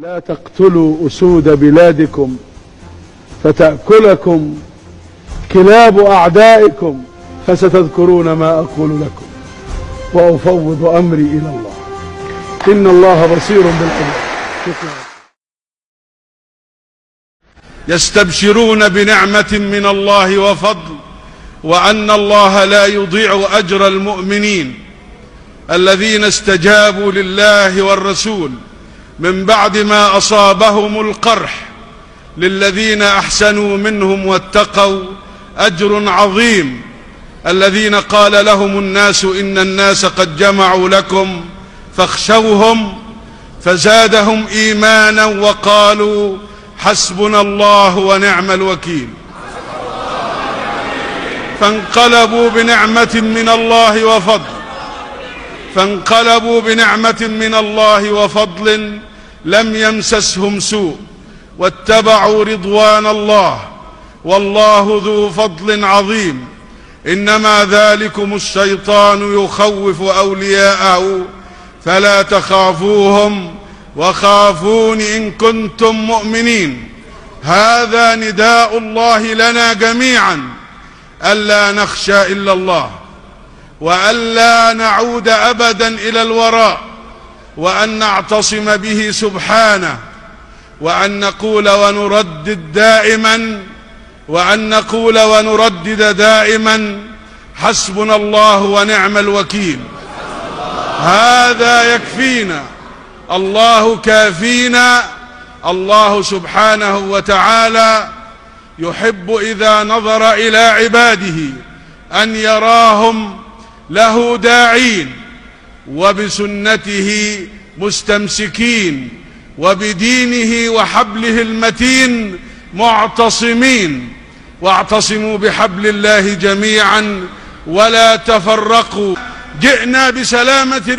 لا تقتلوا أسود بلادكم فتأكلكم كلاب أعدائكم، فستذكرون ما أقول لكم وأفوض أمري إلى الله، إن الله بصير بالعباد. شكرا. يستبشرون بنعمة من الله وفضل، وأن الله لا يضيع أجر المؤمنين الذين استجابوا لله والرسول من بعد ما أصابهم القرح. للذين أحسنوا منهم واتقوا أجر عظيم. الذين قال لهم الناس إن الناس قد جمعوا لكم فاخشوهم فزادهم إيمانا وقالوا حسبنا الله ونعم الوكيل. فانقلبوا بنعمة من الله وفضل لم يمسسهم سوء واتبعوا رضوان الله، والله ذو فضل عظيم. إنما ذلكم الشيطان يخوف أولياءه فلا تخافوهم وخافون إن كنتم مؤمنين. هذا نداء الله لنا جميعا ألا نخشى إلا الله، وألا نعود أبدا إلى الوراء، وأن نعتصم به سبحانه، وأن نقول ونردد دائما حسبنا الله ونعم الوكيل. هذا يكفينا، الله كافينا. الله سبحانه وتعالى يحب إذا نظر إلى عباده أن يراهم له داعين وبسنته مستمسكين وبدينه وحبله المتين معتصمين. واعتصموا بحبل الله جميعا ولا تفرقوا. جئنا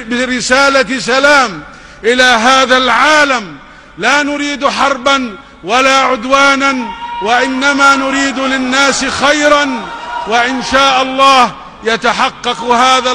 برسالة سلام إلى هذا العالم، لا نريد حربا ولا عدوانا، وإنما نريد للناس خيرا، وإن شاء الله يتحقق هذا